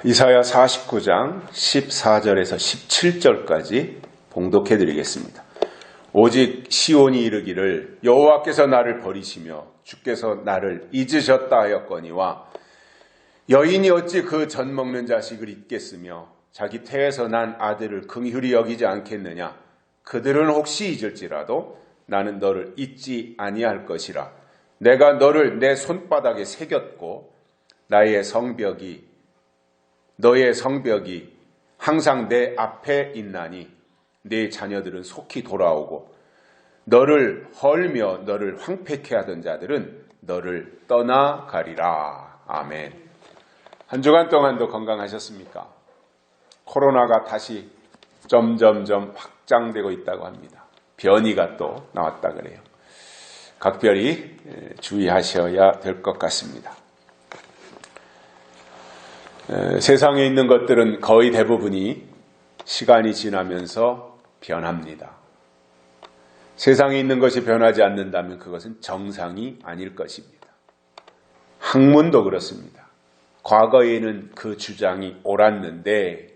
이사야 49장 14절에서 17절까지 봉독해 드리겠습니다. 오직 시온이 이르기를 여호와께서 나를 버리시며 주께서 나를 잊으셨다 하였거니와 여인이 어찌 그 젖 먹는 자식을 잊겠으며 자기 태에서 난 아들을 긍휼히 여기지 않겠느냐. 그들은 혹시 잊을지라도 나는 너를 잊지 아니할 것이라. 내가 너를 내 손바닥에 새겼고 너의 성벽이 항상 내 앞에 있나니 네 자녀들은 속히 돌아오고 너를 헐며 너를 황폐케 하던 자들은 너를 떠나가리라. 아멘. 한 주간 동안도 건강하셨습니까? 코로나가 다시 점점점 확장되고 있다고 합니다. 변이가 또 나왔다 그래요. 각별히 주의하셔야 될 것 같습니다. 세상에 있는 것들은 거의 대부분이 시간이 지나면서 변합니다. 세상에 있는 것이 변하지 않는다면 그것은 정상이 아닐 것입니다. 학문도 그렇습니다. 과거에는 그 주장이 옳았는데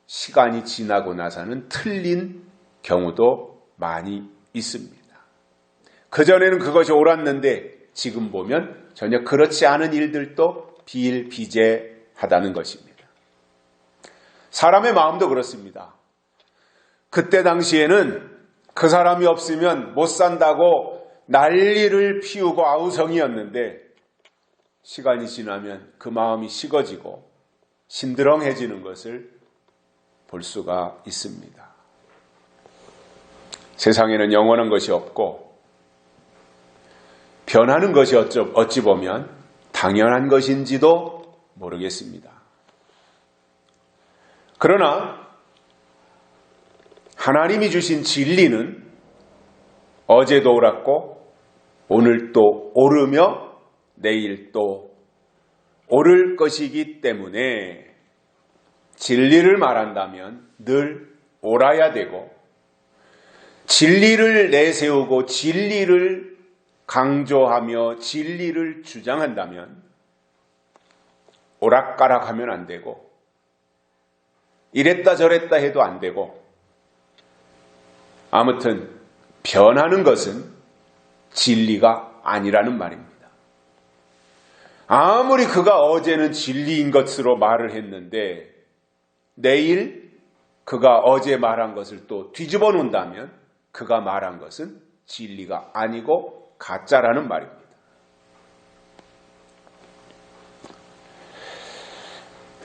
시간이 지나고 나서는 틀린 경우도 많이 있습니다. 그전에는 그것이 옳았는데 지금 보면 전혀 그렇지 않은 일들도 비일비재하다는 것입니다. 사람의 마음도 그렇습니다. 그때 당시에는 그 사람이 없으면 못 산다고 난리를 피우고 아우성이었는데 시간이 지나면 그 마음이 식어지고 신드렁해지는 것을 볼 수가 있습니다. 세상에는 영원한 것이 없고 변하는 것이 어찌 보면 당연한 것인지도 모르겠습니다. 그러나 하나님이 주신 진리는 어제도 옳았고 오늘도 오르며 내일도 오를 것이기 때문에 진리를 말한다면 늘 옳아야 되고 진리를 내세우고 진리를 강조하며 진리를 주장한다면 오락가락하면 안 되고 이랬다 저랬다 해도 안 되고 아무튼 변하는 것은 진리가 아니라는 말입니다. 아무리 그가 어제는 진리인 것으로 말을 했는데 내일 그가 어제 말한 것을 또 뒤집어 놓는다면 그가 말한 것은 진리가 아니고 가짜라는 말입니다.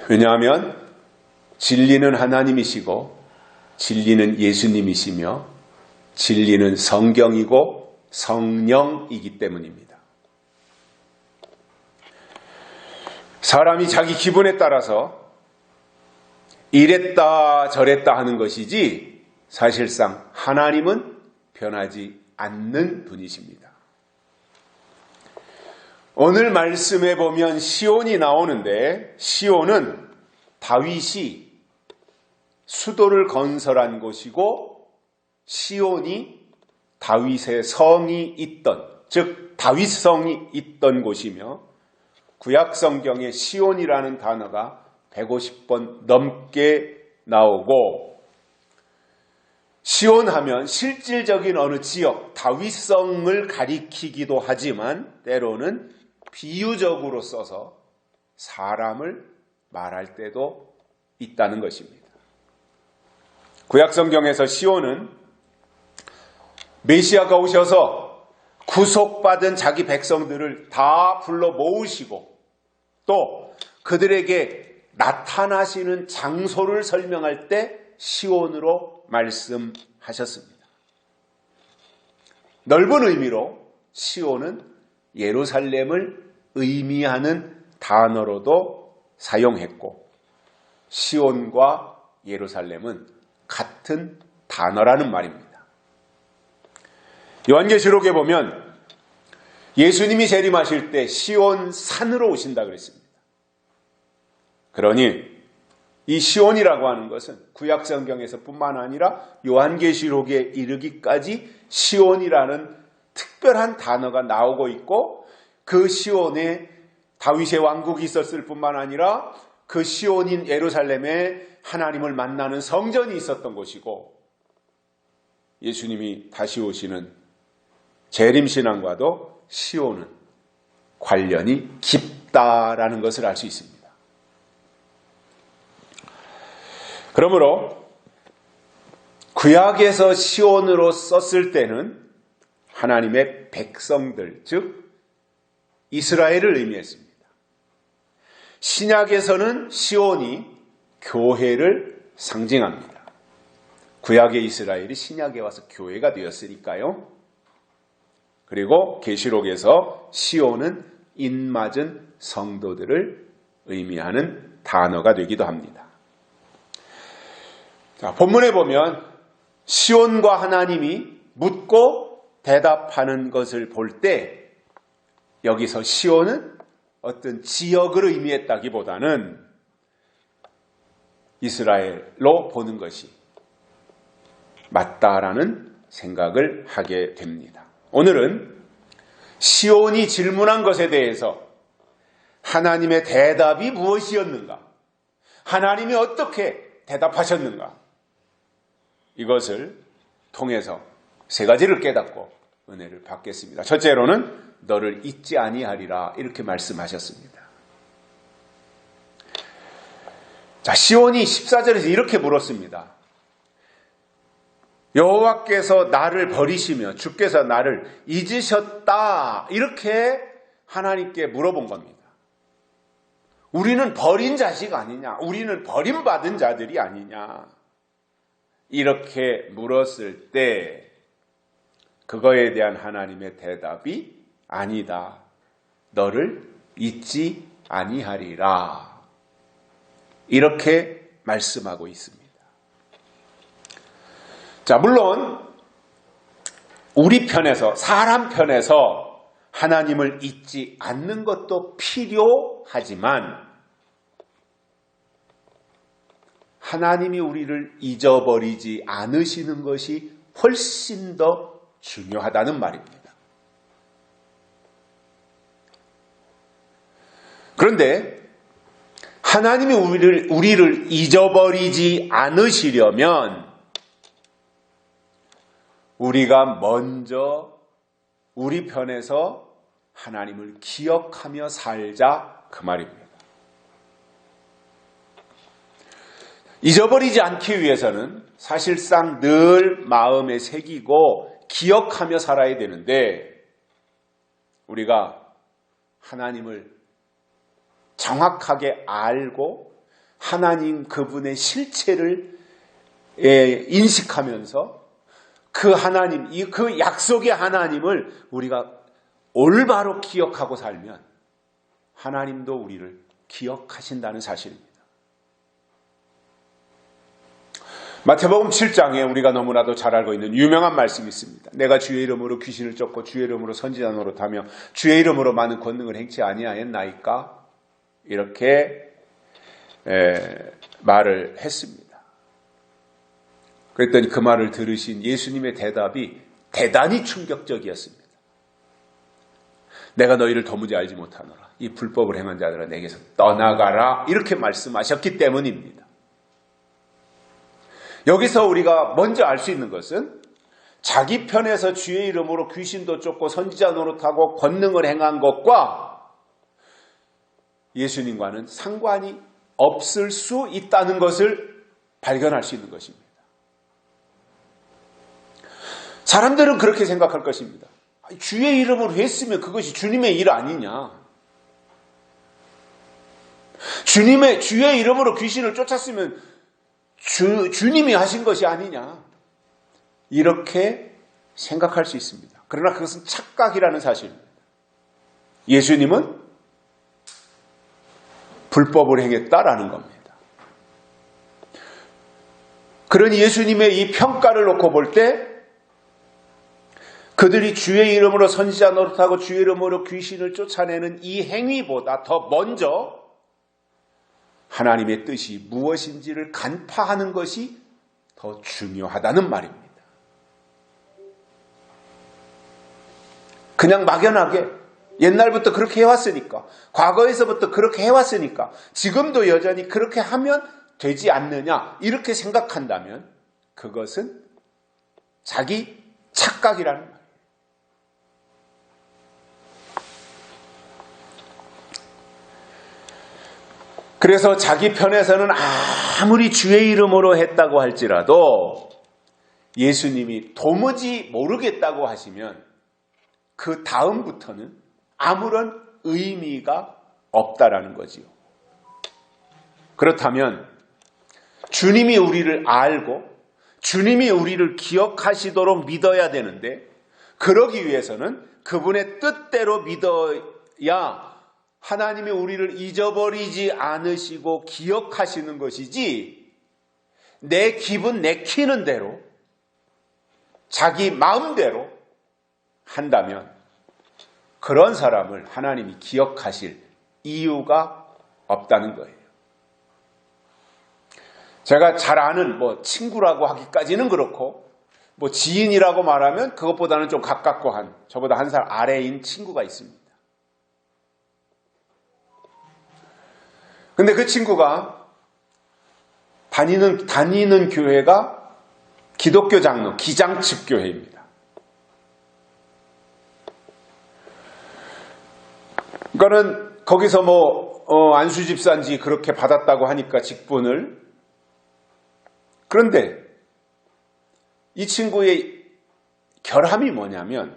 왜냐하면 진리는 하나님이시고 진리는 예수님이시며 진리는 성경이고 성령이기 때문입니다. 사람이 자기 기분에 따라서 이랬다 저랬다 하는 것이지 사실상 하나님은 변하지 않는 분이십니다. 오늘 말씀에 보면 시온이 나오는데 시온은 다윗이 수도를 건설한 곳이고 시온이 다윗의 성이 있던 즉 다윗성이 있던 곳이며 구약성경에 시온이라는 단어가 150번 넘게 나오고 시온하면 실질적인 어느 지역 다윗성을 가리키기도 하지만 때로는 비유적으로 써서 사람을 말할 때도 있다는 것입니다. 구약성경에서 시온은 메시아가 오셔서 구속받은 자기 백성들을 다 불러 모으시고 또 그들에게 나타나시는 장소를 설명할 때 시온으로 말씀하셨습니다. 넓은 의미로 시온은 예루살렘을 의미하는 단어로도 사용했고 시온과 예루살렘은 같은 단어라는 말입니다. 요한계시록에 보면 예수님이 재림하실 때 시온 산으로 오신다 그랬습니다. 그러니 이 시온이라고 하는 것은 구약성경에서 뿐만 아니라 요한계시록에 이르기까지 시온이라는 특별한 단어가 나오고 있고 그 시온에 다윗의 왕국이 있었을 뿐만 아니라 그 시온인 예루살렘에 하나님을 만나는 성전이 있었던 곳이고, 예수님이 다시 오시는 재림신앙과도 시온은 관련이 깊다라는 것을 알 수 있습니다. 그러므로 구약에서 시온으로 썼을 때는 하나님의 백성들, 즉 이스라엘을 의미했습니다. 신약에서는 시온이 교회를 상징합니다. 구약의 이스라엘이 신약에 와서 교회가 되었으니까요. 그리고 계시록에서 시온은 인맞은 성도들을 의미하는 단어가 되기도 합니다. 자, 본문에 보면 시온과 하나님이 묻고 대답하는 것을 볼 때 여기서 시온은 어떤 지역을 의미했다기보다는 이스라엘로 보는 것이 맞다라는 생각을 하게 됩니다. 오늘은 시온이 질문한 것에 대해서 하나님의 대답이 무엇이었는가? 하나님이 어떻게 대답하셨는가? 이것을 통해서 세 가지를 깨닫고 은혜를 받겠습니다. 첫째로는 너를 잊지 아니하리라 이렇게 말씀하셨습니다. 자, 시온이 14절에서 이렇게 물었습니다. 여호와께서 나를 버리시며 주께서 나를 잊으셨다 이렇게 하나님께 물어본 겁니다. 우리는 버린 자식 아니냐? 우리는 버림받은 자들이 아니냐? 이렇게 물었을 때 그거에 대한 하나님의 대답이 아니다. 너를 잊지 아니하리라. 이렇게 말씀하고 있습니다. 자, 물론 우리 편에서, 사람 편에서 하나님을 잊지 않는 것도 필요하지만 하나님이 우리를 잊어버리지 않으시는 것이 훨씬 더 중요하다는 말입니다. 그런데 하나님이 우리를 잊어버리지 않으시려면 우리가 먼저 우리 편에서 하나님을 기억하며 살자 그 말입니다. 잊어버리지 않기 위해서는 사실상 늘 마음에 새기고 기억하며 살아야 되는데 우리가 하나님을 정확하게 알고 하나님 그분의 실체를 인식하면서 그 하나님, 그 약속의 하나님을 우리가 올바로 기억하고 살면 하나님도 우리를 기억하신다는 사실입니다. 마태복음 7장에 우리가 너무나도 잘 알고 있는 유명한 말씀이 있습니다. 내가 주의 이름으로 귀신을 쫓고 주의 이름으로 선지자 노릇하며 주의 이름으로 많은 권능을 행치 아니하였나이까? 이렇게 말을 했습니다. 그랬더니 그 말을 들으신 예수님의 대답이 대단히 충격적이었습니다. 내가 너희를 도무지 알지 못하노라. 이 불법을 행한 자들아 내게서 떠나가라. 이렇게 말씀하셨기 때문입니다. 여기서 우리가 먼저 알 수 있는 것은 자기 편에서 주의 이름으로 귀신도 쫓고 선지자 노릇하고 권능을 행한 것과 예수님과는 상관이 없을 수 있다는 것을 발견할 수 있는 것입니다. 사람들은 그렇게 생각할 것입니다. 주의 이름으로 했으면 그것이 주님의 일 아니냐. 주의 이름으로 귀신을 쫓았으면 주님이 하신 것이 아니냐. 이렇게 생각할 수 있습니다. 그러나 그것은 착각이라는 사실입니다. 예수님은 불법을 행했다라는 겁니다. 그러니 예수님의 이 평가를 놓고 볼 때 그들이 주의 이름으로 선지자 노릇하고 주의 이름으로 귀신을 쫓아내는 이 행위보다 더 먼저 하나님의 뜻이 무엇인지를 간파하는 것이 더 중요하다는 말입니다. 그냥 막연하게 옛날부터 그렇게 해왔으니까, 과거에서부터 그렇게 해왔으니까 지금도 여전히 그렇게 하면 되지 않느냐 이렇게 생각한다면 그것은 자기 착각이라는 말이에요. 그래서 자기 편에서는 아무리 주의 이름으로 했다고 할지라도 예수님이 도무지 모르겠다고 하시면 그 다음부터는 아무런 의미가 없다라는 거지요. 그렇다면 주님이 우리를 알고 주님이 우리를 기억하시도록 믿어야 되는데, 그러기 위해서는 그분의 뜻대로 믿어야 하나님이 우리를 잊어버리지 않으시고 기억하시는 것이지, 내 기분 내키는 대로 자기 마음대로 한다면 그런 사람을 하나님이 기억하실 이유가 없다는 거예요. 제가 잘 아는 친구라고 하기까지는 그렇고, 지인이라고 말하면 그것보다는 좀 가깝고 저보다 한 살 아래인 친구가 있습니다. 근데 그 친구가 다니는 교회가 기독교 장로, 기장측 교회입니다. 그러니까는 거기서 안수 집사인지 그렇게 받았다고 하니까 직분을. 그런데 이 친구의 결함이 뭐냐면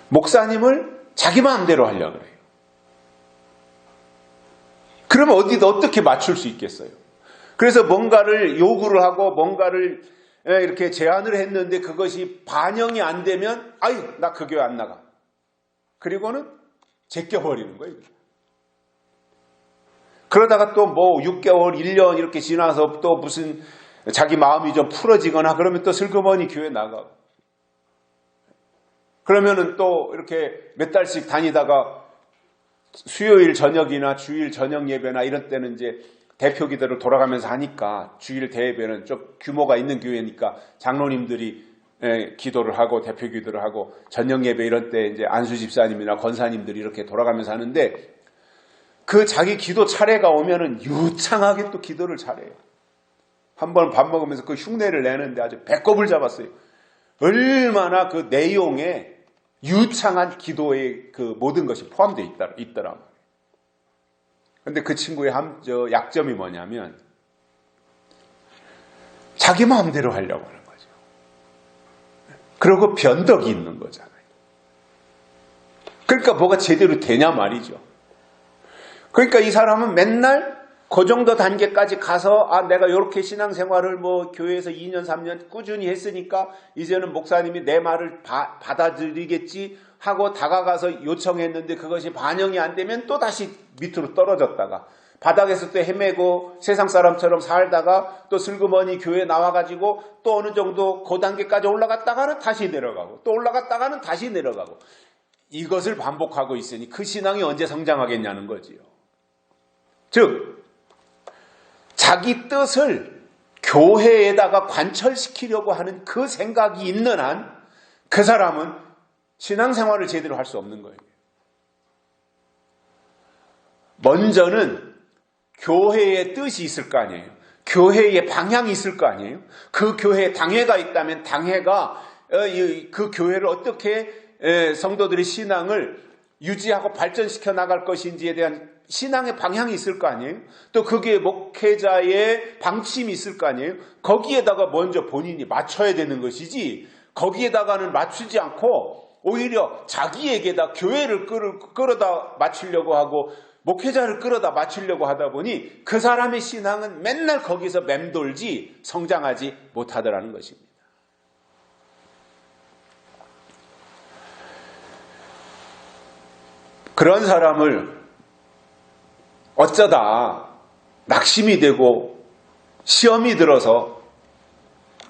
목사님을 자기 마음대로 하려고 그래요. 그러면 어떻게 맞출 수 있겠어요? 그래서 뭔가를 요구를 하고 뭔가를 이렇게 제안을 했는데 그것이 반영이 안 되면 나 그 교회 안 나가. 그리고는 제껴버리는 거예요. 그러다가 또 6개월, 1년 이렇게 지나서 또 무슨 자기 마음이 좀 풀어지거나 그러면 또 슬그머니 교회 나가고. 그러면은 또 이렇게 몇 달씩 다니다가 수요일 저녁이나 주일 저녁 예배나 이런 때는 이제 대표 기도를 돌아가면서 하니까, 주일 대예배는 좀 규모가 있는 교회니까 장로님들이 기도를 하고 대표 기도를 하고, 저녁 예배 이런 때 이제 안수 집사님이나 권사님들이 이렇게 돌아가면서 하는데, 그 자기 기도 차례가 오면은 유창하게 또 기도를 잘해요. 한번 밥 먹으면서 그 흉내를 내는데 아주 배꼽을 잡았어요. 얼마나 그 내용에 유창한 기도의 그 모든 것이 포함되어 있더라고요. 그런데 그 친구의 약점이 뭐냐면 자기 마음대로 하려고 하는 거죠. 그리고 변덕이 있는 거잖아요. 그러니까 뭐가 제대로 되냐 말이죠. 그러니까 이 사람은 맨날 그 정도 단계까지 가서 내가 이렇게 신앙생활을 교회에서 2년 3년 꾸준히 했으니까 이제는 목사님이 내 말을 받아들이겠지 하고 다가가서 요청했는데 그것이 반영이 안 되면 또 다시 밑으로 떨어졌다가 바닥에서 또 헤매고 세상 사람처럼 살다가 또 슬그머니 교회 나와가지고 또 어느 정도 그 단계까지 올라갔다가는 다시 내려가고 또 올라갔다가는 다시 내려가고, 이것을 반복하고 있으니 그 신앙이 언제 성장하겠냐는 거지요. 즉 자기 뜻을 교회에다가 관철시키려고 하는 그 생각이 있는 한 그 사람은 신앙생활을 제대로 할 수 없는 거예요. 먼저는 교회의 뜻이 있을 거 아니에요. 교회의 방향이 있을 거 아니에요. 그 교회에 당회가 있다면 당회가 그 교회를 어떻게 성도들의 신앙을 유지하고 발전시켜 나갈 것인지에 대한 신앙의 방향이 있을 거 아니에요. 또 거기에 목회자의 방침이 있을 거 아니에요. 거기에다가 먼저 본인이 맞춰야 되는 것이지, 거기에다가는 맞추지 않고 오히려 자기에게다 교회를 끌어다 맞추려고 하고 목회자를 끌어다 맞추려고 하다 보니 그 사람의 신앙은 맨날 거기서 맴돌지 성장하지 못하더라는 것입니다. 그런 사람을 어쩌다 낙심이 되고 시험이 들어서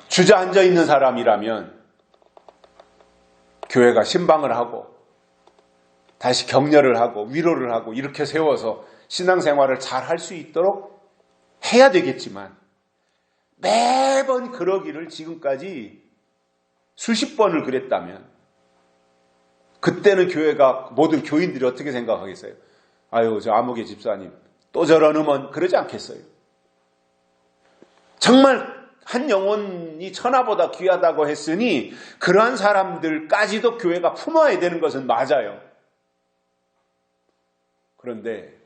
주저앉아 있는 사람이라면 교회가 신방을 하고 다시 격려를 하고 위로를 하고 이렇게 세워서 신앙생활을 잘 할 수 있도록 해야 되겠지만, 매번 그러기를 지금까지 수십 번을 그랬다면 그때는 교회가, 모든 교인들이 어떻게 생각하겠어요? 아유, 저 아무개 집사님 또 저러면 그러지 않겠어요? 정말 한 영혼이 천하보다 귀하다고 했으니 그러한 사람들까지도 교회가 품어야 되는 것은 맞아요. 그런데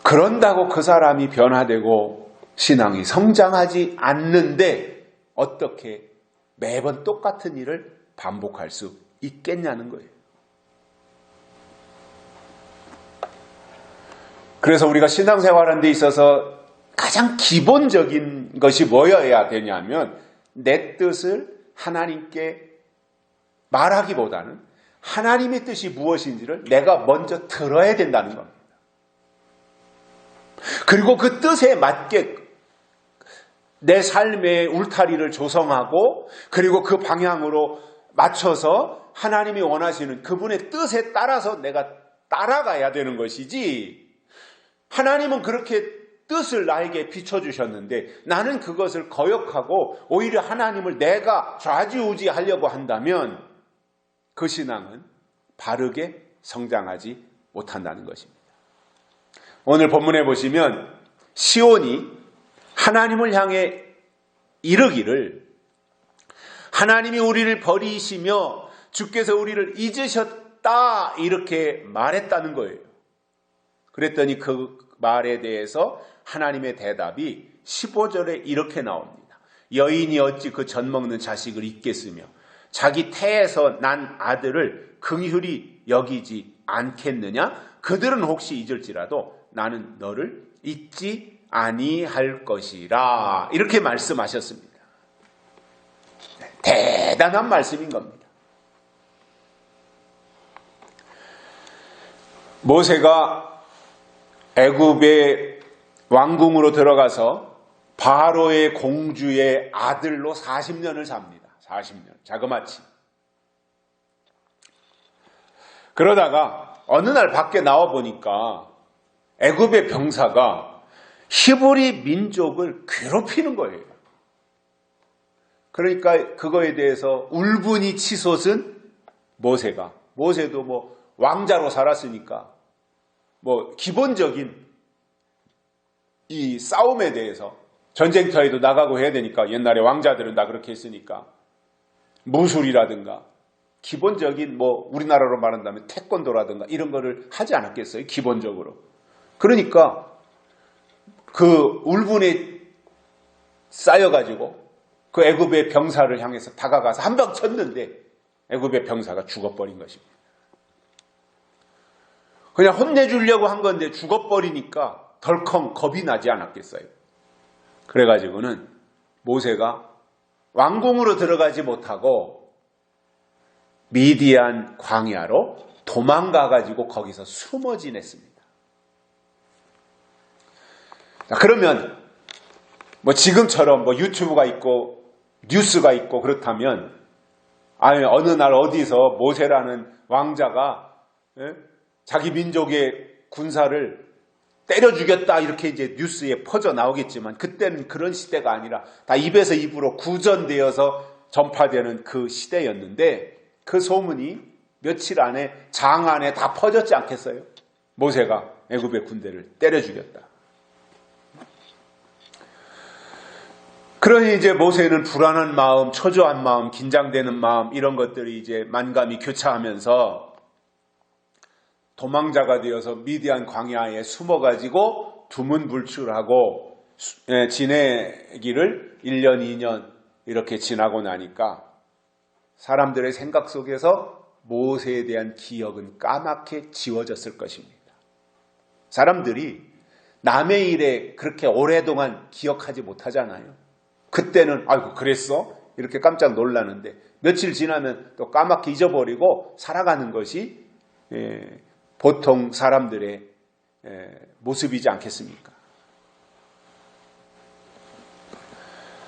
그런다고 그 사람이 변화되고 신앙이 성장하지 않는데 어떻게 매번 똑같은 일을 반복할 수 있겠냐는 거예요. 그래서 우리가 신앙생활하는 데 있어서 가장 기본적인 것이 뭐여야 되냐면 내 뜻을 하나님께 말하기보다는 하나님의 뜻이 무엇인지를 내가 먼저 들어야 된다는 겁니다. 그리고 그 뜻에 맞게 내 삶의 울타리를 조성하고 그리고 그 방향으로 맞춰서 하나님이 원하시는 그분의 뜻에 따라서 내가 따라가야 되는 것이지, 하나님은 그렇게 뜻을 나에게 비춰주셨는데 나는 그것을 거역하고 오히려 하나님을 내가 좌지우지하려고 한다면 그 신앙은 바르게 성장하지 못한다는 것입니다. 오늘 본문에 보시면 시온이 하나님을 향해 이르기를 하나님이 우리를 버리시며 주께서 우리를 잊으셨다 이렇게 말했다는 거예요. 그랬더니 그 말에 대해서 하나님의 대답이 15절에 이렇게 나옵니다. 여인이 어찌 그 젖 먹는 자식을 잊겠으며 자기 태에서 난 아들을 긍휼히 여기지 않겠느냐? 그들은 혹시 잊을지라도 나는 너를 잊지 아니할 것이라 이렇게 말씀하셨습니다. 대단한 말씀인 겁니다. 모세가 애굽의 왕궁으로 들어가서 바로의 공주의 아들로 40년을 삽니다. 40년 자그마치. 그러다가 어느 날 밖에 나와 보니까 애굽의 병사가 히브리 민족을 괴롭히는 거예요. 그러니까 그거에 대해서 울분이 치솟은 모세도 뭐 왕자로 살았으니까 뭐 기본적인 이 싸움에 대해서 전쟁터에도 나가고 해야 되니까 옛날에 왕자들은 다 그렇게 했으니까 무술이라든가 기본적인 뭐 우리나라로 말한다면 태권도라든가 이런 거를 하지 않았겠어요? 기본적으로. 그러니까 그 울분에 쌓여가지고 그 애굽의 병사를 향해서 다가가서 한 방 쳤는데 애굽의 병사가 죽어버린 것입니다. 그냥 혼내주려고 한 건데 죽어버리니까 덜컹 겁이 나지 않았겠어요? 그래가지고는 모세가 왕궁으로 들어가지 못하고 미디안 광야로 도망가가지고 거기서 숨어 지냈습니다. 자, 그러면 뭐 지금처럼 뭐 유튜브가 있고 뉴스가 있고 그렇다면 아니 어느 날 어디서 모세라는 왕자가 자기 민족의 군사를 때려 죽였다 이렇게 이제 뉴스에 퍼져 나오겠지만 그때는 그런 시대가 아니라 다 입에서 입으로 구전되어서 전파되는 그 시대였는데 그 소문이 며칠 안에 장 안에 다 퍼졌지 않겠어요? 모세가 애굽의 군대를 때려 죽였다. 그러니 이제 모세는 불안한 마음, 초조한 마음, 긴장되는 마음 이런 것들이 이제 만감이 교차하면서 도망자가 되어서 미디안 광야에 숨어가지고 두문불출하고 지내기를 1년, 2년 이렇게 지나고 나니까 사람들의 생각 속에서 모세에 대한 기억은 까맣게 지워졌을 것입니다. 사람들이 남의 일에 그렇게 오랫동안 기억하지 못하잖아요. 그때는 아이고 그랬어? 이렇게 깜짝 놀라는데 며칠 지나면 또 까맣게 잊어버리고 살아가는 것이 보통 사람들의 모습이지 않겠습니까?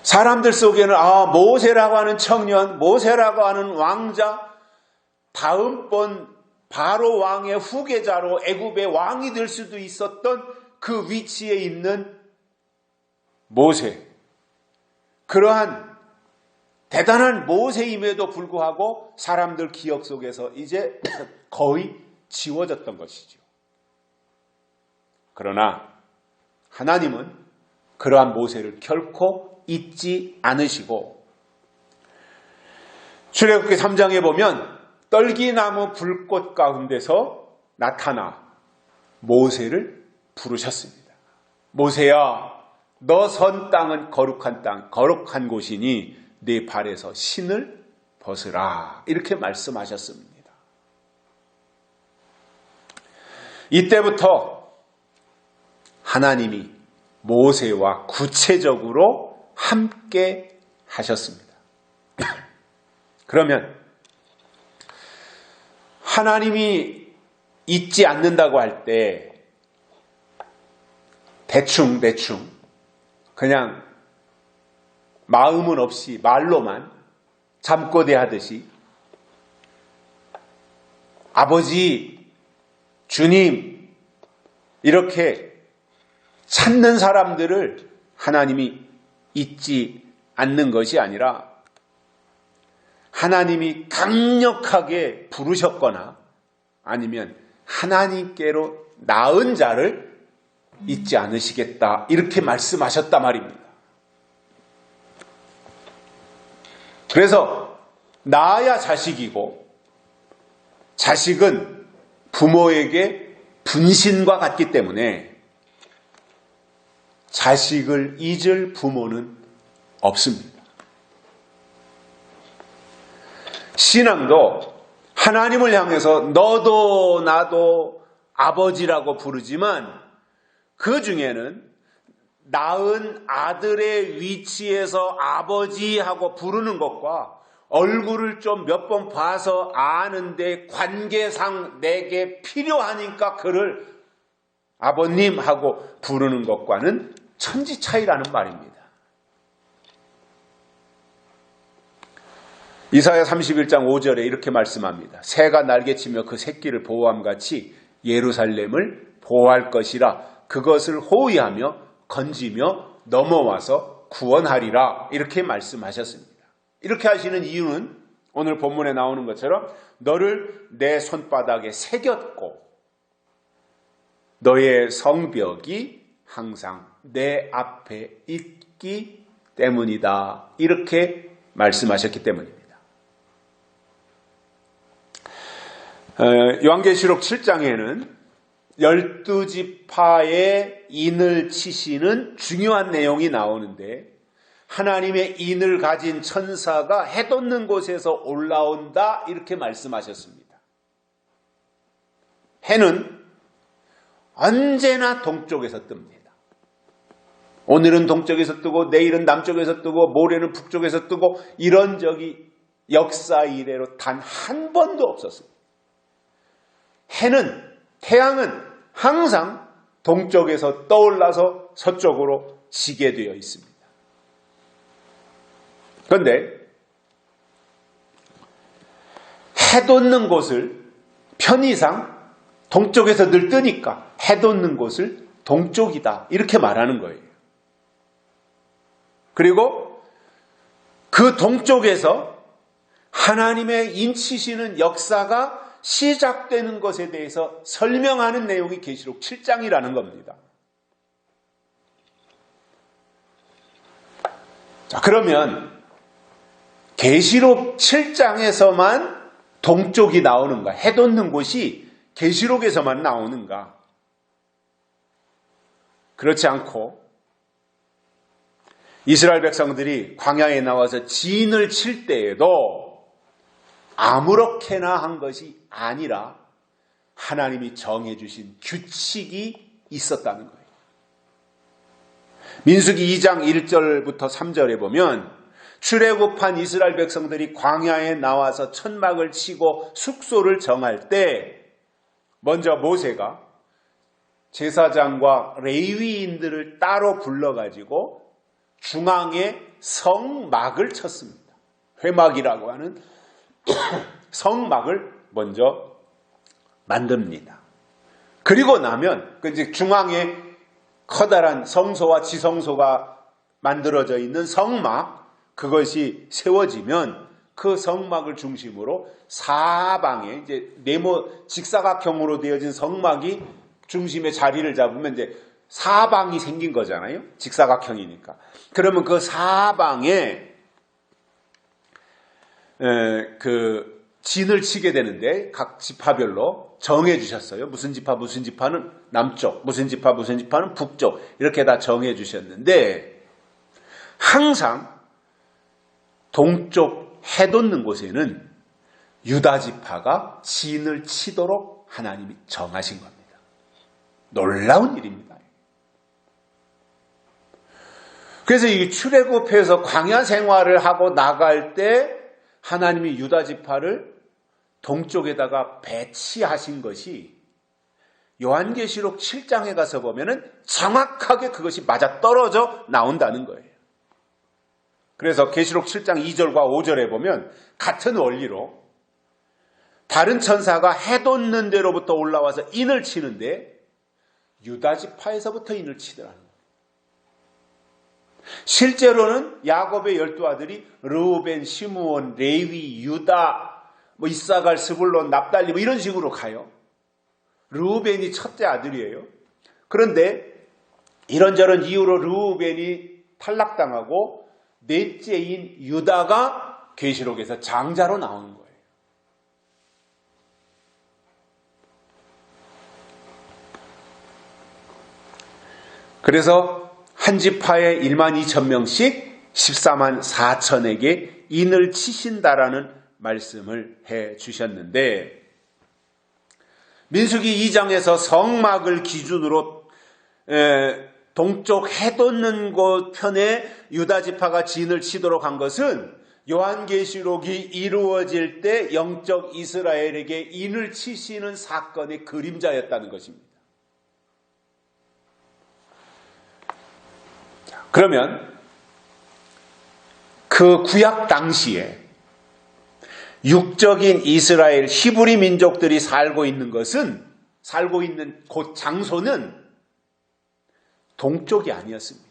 사람들 속에는 모세라고 하는 청년, 모세라고 하는 왕자, 다음번 바로 왕의 후계자로 애굽의 왕이 될 수도 있었던 그 위치에 있는 모세, 그러한 대단한 모세임에도 불구하고 사람들 기억 속에서 이제 거의 지워졌던 것이죠. 그러나 하나님은 그러한 모세를 결코 잊지 않으시고 출애굽기 3장에 보면 떨기나무 불꽃 가운데서 나타나 모세를 부르셨습니다. 모세야, 너 선 땅은 거룩한 땅, 거룩한 곳이니 네 발에서 신을 벗으라. 이렇게 말씀하셨습니다. 이때부터 하나님이 모세와 구체적으로 함께 하셨습니다. 그러면 하나님이 잊지 않는다고 할 때 대충 그냥 마음은 없이 말로만 잠꼬대하듯이 아버지, 주님 이렇게 찾는 사람들을 하나님이 잊지 않는 것이 아니라 하나님이 강력하게 부르셨거나 아니면 하나님께로 나은 자를 잊지 않으시겠다 이렇게 말씀하셨단 말입니다. 그래서 낳아야 자식이고 자식은 부모에게 분신과 같기 때문에 자식을 잊을 부모는 없습니다. 신앙도 하나님을 향해서 너도 나도 아버지라고 부르지만 그 중에는 낳은 아들의 위치에서 아버지하고 부르는 것과 얼굴을 좀 몇 번 봐서 아는데 관계상 내게 필요하니까 그를 아버님하고 부르는 것과는 천지 차이라는 말입니다. 이사야 31장 5절에 이렇게 말씀합니다. 새가 날개치며 그 새끼를 보호함같이 예루살렘을 보호할 것이라. 그것을 호위하며 건지며 넘어와서 구원하리라. 이렇게 말씀하셨습니다. 이렇게 하시는 이유는 오늘 본문에 나오는 것처럼 너를 내 손바닥에 새겼고 너의 성벽이 항상 내 앞에 있기 때문이다. 이렇게 말씀하셨기 때문입니다. 요한계시록 7장에는 12지파의 인을 치시는 중요한 내용이 나오는데 하나님의 인을 가진 천사가 해 돋는 곳에서 올라온다 이렇게 말씀하셨습니다. 해는 언제나 동쪽에서 뜹니다. 오늘은 동쪽에서 뜨고 내일은 남쪽에서 뜨고 모레는 북쪽에서 뜨고 이런 적이 역사 이래로 단 한 번도 없었습니다. 태양은 항상 동쪽에서 떠올라서 서쪽으로 지게 되어 있습니다. 그런데 해 돋는 곳을 편의상 동쪽에서 늘 뜨니까 해 돋는 곳을 동쪽이다 이렇게 말하는 거예요. 그리고 그 동쪽에서 하나님의 인치시는 역사가 시작되는 것에 대해서 설명하는 내용이 계시록 7장이라는 겁니다. 자, 그러면 계시록 7장에서만 동쪽이 나오는가? 해 돋는 곳이 계시록에서만 나오는가? 그렇지 않고 이스라엘 백성들이 광야에 나와서 진을 칠 때에도 아무렇게나 한 것이 아니라 하나님이 정해주신 규칙이 있었다는 거예요. 민수기 2장 1절부터 3절에 보면 출애굽한 이스라엘 백성들이 광야에 나와서 천막을 치고 숙소를 정할 때 먼저 모세가 제사장과 레위인들을 따로 불러가지고 중앙에 성막을 쳤습니다. 회막이라고 하는 성막을 먼저 만듭니다. 그리고 나면 이제 중앙에 커다란 성소와 지성소가 만들어져 있는 성막, 그것이 세워지면 그 성막을 중심으로 사방에 이제 직사각형으로 되어진 성막이 중심에 자리를 잡으면 이제 사방이 생긴 거잖아요. 직사각형이니까. 그러면 그 사방에 그 진을 치게 되는데 각 지파별로 정해 주셨어요. 무슨 지파는 남쪽, 무슨 지파는 북쪽 이렇게 다 정해 주셨는데 항상 동쪽 해돋는 곳에는 유다 지파가 진을 치도록 하나님이 정하신 겁니다. 놀라운 일입니다. 그래서 이 출애굽해서 광야 생활을 하고 나갈 때 하나님이 유다 지파를 동쪽에다가 배치하신 것이 요한계시록 7장에 가서 보면은 정확하게 그것이 맞아떨어져 나온다는 거예요. 그래서 계시록 7장 2절과 5절에 보면 같은 원리로 다른 천사가 해돋는 데로부터 올라와서 인을 치는데 유다 지파에서부터 인을 치더라는 거예요. 실제로는 야곱의 12아들이 르우벤, 시므온, 레위, 유다, 이사갈, 스불론, 납달리 이런 식으로 가요. 르우벤이 첫째 아들이에요. 그런데 이런저런 이유로 르우벤이 탈락당하고 넷째인 유다가 계시록에서 장자로 나오는 거예요. 그래서 한 지파에 1만 2천 명씩 14만 4천에게 인을 치신다라는 말씀을 해 주셨는데 민수기 2장에서 성막을 기준으로 동쪽 해돋는 곳 편에 유다 지파가 진을 치도록 한 것은 요한계시록이 이루어질 때 영적 이스라엘에게 인을 치시는 사건의 그림자였다는 것입니다. 그러면 그 구약 당시에 육적인 이스라엘 히브리 민족들이 살고 있는 곳 장소는 동쪽이 아니었습니다.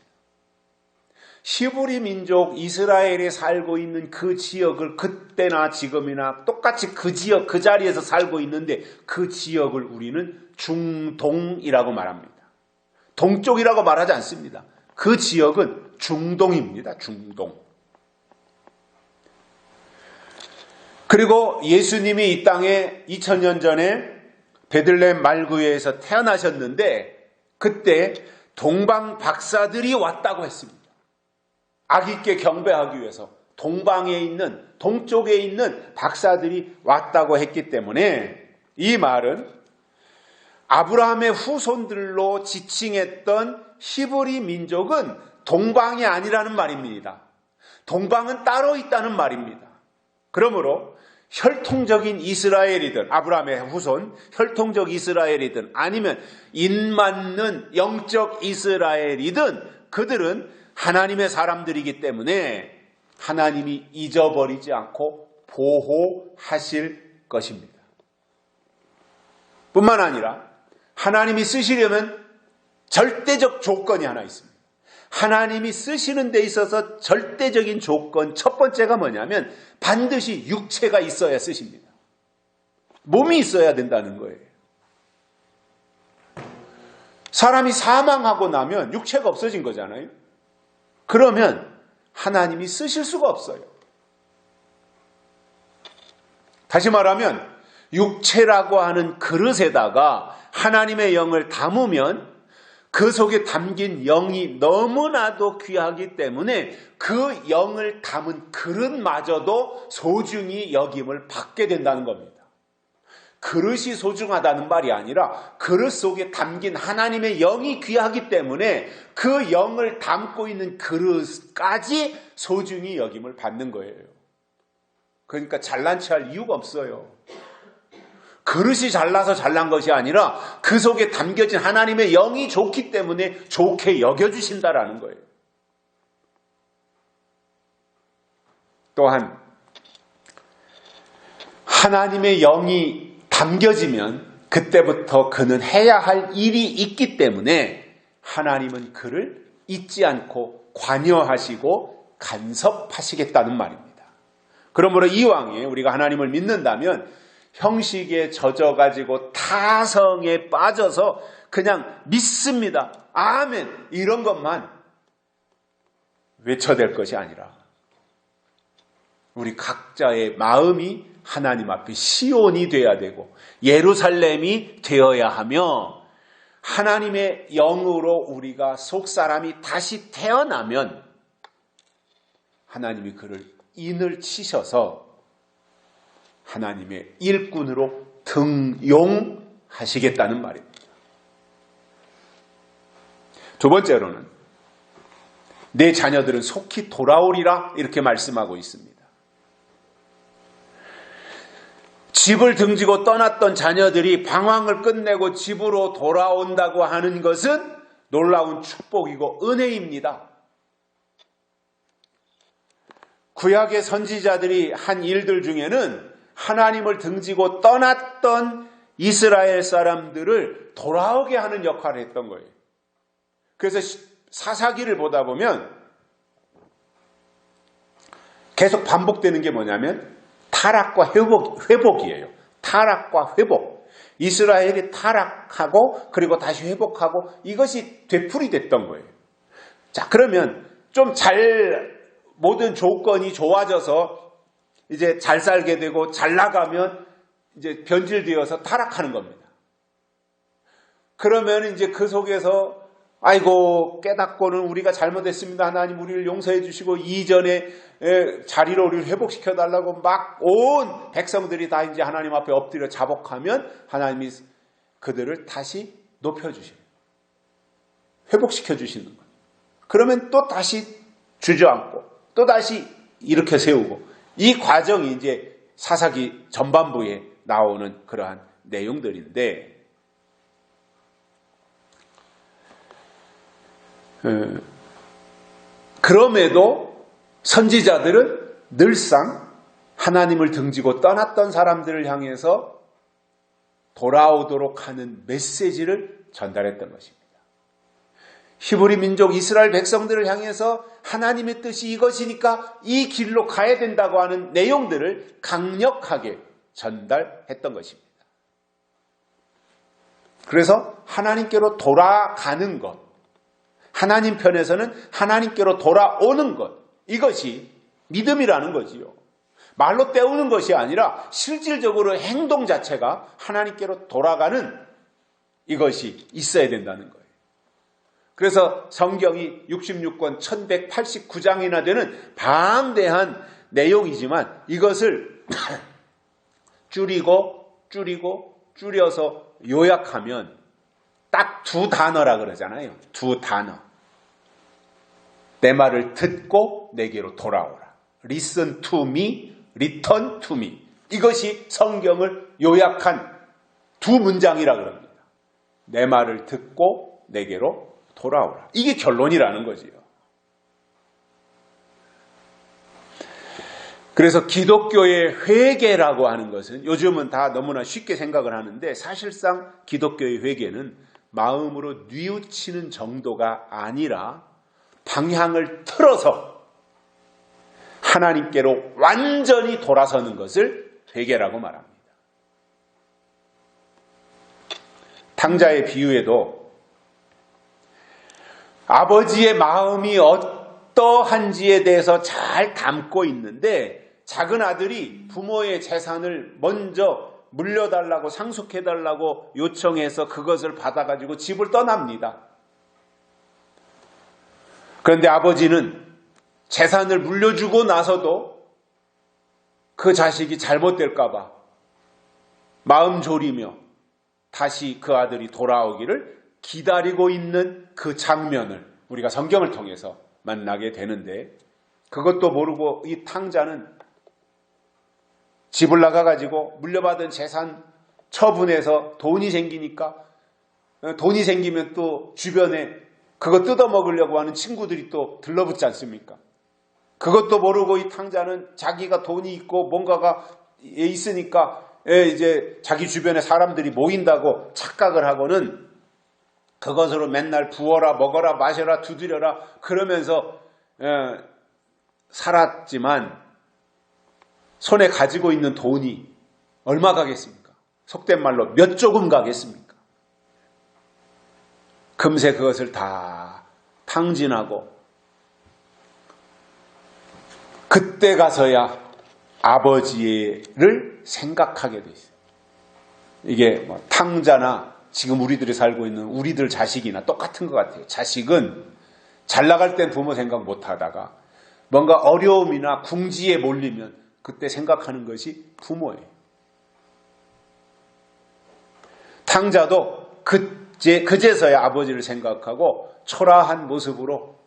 히브리 민족 이스라엘에 살고 있는 그 지역을 그때나 지금이나 똑같이 그 지역 그 자리에서 살고 있는데 그 지역을 우리는 중동이라고 말합니다. 동쪽이라고 말하지 않습니다. 그 지역은 중동입니다. 중동. 그리고 예수님이 이 땅에 2000년 전에 베들레헴 말구에서 태어나셨는데 그때 동방 박사들이 왔다고 했습니다. 아기께 경배하기 위해서 동쪽에 있는 박사들이 왔다고 했기 때문에 이 말은 아브라함의 후손들로 지칭했던 히브리 민족은 동방이 아니라는 말입니다. 동방은 따로 있다는 말입니다. 그러므로 혈통적인 이스라엘이든 아브라함의 후손 혈통적 이스라엘이든 아니면 인맞는 영적 이스라엘이든 그들은 하나님의 사람들이기 때문에 하나님이 잊어버리지 않고 보호하실 것입니다. 뿐만 아니라 하나님이 쓰시려면 절대적 조건이 하나 있습니다. 하나님이 쓰시는 데 있어서 절대적인 조건 첫 번째가 뭐냐면 반드시 육체가 있어야 쓰십니다. 몸이 있어야 된다는 거예요. 사람이 사망하고 나면 육체가 없어진 거잖아요. 그러면 하나님이 쓰실 수가 없어요. 다시 말하면 육체라고 하는 그릇에다가 하나님의 영을 담으면 그 속에 담긴 영이 너무나도 귀하기 때문에 그 영을 담은 그릇마저도 소중히 여김을 받게 된다는 겁니다. 그릇이 소중하다는 말이 아니라 그릇 속에 담긴 하나님의 영이 귀하기 때문에 그 영을 담고 있는 그릇까지 소중히 여김을 받는 거예요. 그러니까 잘난 체 할 이유가 없어요. 그릇이 잘나서 잘난 것이 아니라 그 속에 담겨진 하나님의 영이 좋기 때문에 좋게 여겨주신다라는 거예요. 또한 하나님의 영이 담겨지면 그때부터 그는 해야 할 일이 있기 때문에 하나님은 그를 잊지 않고 관여하시고 간섭하시겠다는 말입니다. 그러므로 이왕에 우리가 하나님을 믿는다면 형식에 젖어가지고 타성에 빠져서 그냥 믿습니다. 아멘. 이런 것만 외쳐댈 것이 아니라 우리 각자의 마음이 하나님 앞에 시온이 되어야 되고 예루살렘이 되어야 하며 하나님의 영으로 우리가 속사람이 다시 태어나면 하나님이 그를 인을 치셔서 하나님의 일꾼으로 등용하시겠다는 말입니다. 두 번째로는 내 자녀들은 속히 돌아오리라 이렇게 말씀하고 있습니다. 집을 등지고 떠났던 자녀들이 방황을 끝내고 집으로 돌아온다고 하는 것은 놀라운 축복이고 은혜입니다. 구약의 선지자들이 한 일들 중에는 하나님을 등지고 떠났던 이스라엘 사람들을 돌아오게 하는 역할을 했던 거예요. 그래서 사사기를 보다 보면 계속 반복되는 게 뭐냐면 타락과 회복이에요. 타락과 회복. 이스라엘이 타락하고 그리고 다시 회복하고 이것이 되풀이됐던 거예요. 자, 그러면 좀 모든 조건이 좋아져서 이제 잘 살게 되고 잘 나가면 이제 변질되어서 타락하는 겁니다. 그러면 이제 그 속에서 아이고 깨닫고는 우리가 잘못했습니다. 하나님 우리를 용서해 주시고 이전에 자리로 우리를 회복시켜 달라고 막 온 백성들이 다 이제 하나님 앞에 엎드려 자복하면 하나님이 그들을 다시 높여주셔요. 회복시켜 주시는 거예요. 그러면 또 다시 주저앉고 또 다시 일으켜 세우고 이 과정이 이제 사사기 전반부에 나오는 그러한 내용들인데 그럼에도 선지자들은 늘상 하나님을 등지고 떠났던 사람들을 향해서 돌아오도록 하는 메시지를 전달했던 것입니다. 히브리 민족 이스라엘 백성들을 향해서 하나님의 뜻이 이것이니까 이 길로 가야 된다고 하는 내용들을 강력하게 전달했던 것입니다. 그래서 하나님께로 돌아가는 것, 하나님 편에서는 하나님께로 돌아오는 것, 이것이 믿음이라는 거지요. 말로 때우는 것이 아니라 실질적으로 행동 자체가 하나님께로 돌아가는 이것이 있어야 된다는 거예요. 그래서 성경이 66권 1189장이나 되는 방대한 내용이지만 이것을 줄여서 요약하면 딱 두 단어라 그러잖아요. 두 단어. 내 말을 듣고 내게로 돌아오라. Listen to me, return to me. 이것이 성경을 요약한 두 문장이라 그럽니다. 내 말을 듣고 내게로 돌아오라. 이게 결론이라는 거지요. 그래서 기독교의 회개라고 하는 것은 요즘은 다 너무나 쉽게 생각을 하는데 사실상 기독교의 회개는 마음으로 뉘우치는 정도가 아니라 방향을 틀어서 하나님께로 완전히 돌아서는 것을 회개라고 말합니다. 탕자의 비유에도 아버지의 마음이 어떠한지에 대해서 잘 담고 있는데 작은 아들이 부모의 재산을 먼저 물려달라고 상속해달라고 요청해서 그것을 받아가지고 집을 떠납니다. 그런데 아버지는 재산을 물려주고 나서도 그 자식이 잘못될까봐 마음 졸이며 다시 그 아들이 돌아오기를 기다리고 있는 그 장면을 우리가 성경을 통해서 만나게 되는데 그것도 모르고 이 탕자는 집을 나가가지고 물려받은 재산 처분해서 돈이 생기니까 돈이 생기면 또 주변에 그거 뜯어먹으려고 하는 친구들이 또 들러붙지 않습니까? 그것도 모르고 이 탕자는 자기가 돈이 있고 뭔가가 있으니까 이제 자기 주변에 사람들이 모인다고 착각을 하고는 그것으로 맨날 부어라 먹어라 마셔라 두드려라 그러면서 살았지만 손에 가지고 있는 돈이 얼마 가겠습니까? 속된 말로 몇 조금 가겠습니까? 금세 그것을 다 탕진하고 그때 가서야 아버지를 생각하게 돼 있어요. 이게 뭐 탕자나 지금 우리들이 살고 있는 우리들 자식이나 똑같은 것 같아요. 자식은 잘 나갈 땐 부모 생각 못 하다가 뭔가 어려움이나 궁지에 몰리면 그때 생각하는 것이 부모예요. 탕자도 그제서야 아버지를 생각하고 초라한 모습으로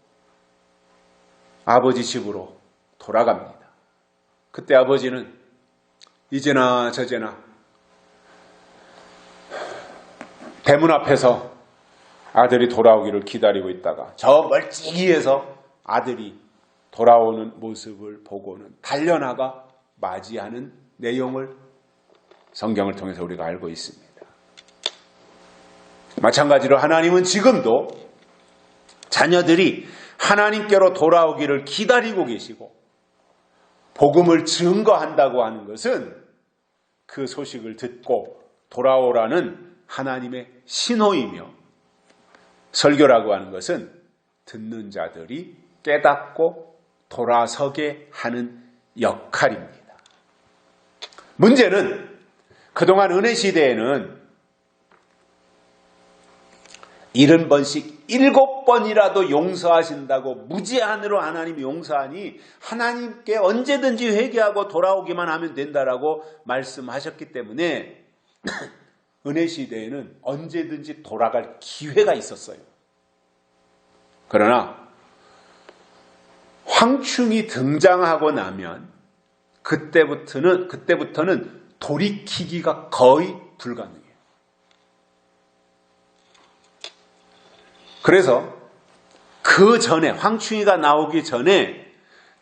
아버지 집으로 돌아갑니다. 그때 아버지는 이제나 저제나 대문 앞에서 아들이 돌아오기를 기다리고 있다가 저 멀찍이에서 아들이 돌아오는 모습을 보고는 달려나가 맞이하는 내용을 성경을 통해서 우리가 알고 있습니다. 마찬가지로 하나님은 지금도 자녀들이 하나님께로 돌아오기를 기다리고 계시고 복음을 증거한다고 하는 것은 그 소식을 듣고 돌아오라는 하나님의 신호이며 설교라고 하는 것은 듣는 자들이 깨닫고 돌아서게 하는 역할입니다. 문제는 그동안 은혜 시대에는 70번씩 7번이라도 용서하신다고 무제한으로 하나님이 용서하니 하나님께 언제든지 회개하고 돌아오기만 하면 된다라고 말씀하셨기 때문에 은혜 시대에는 언제든지 돌아갈 기회가 있었어요. 그러나 황충이 등장하고 나면 그때부터는 돌이키기가 거의 불가능해요. 그래서 그 전에 황충이가 나오기 전에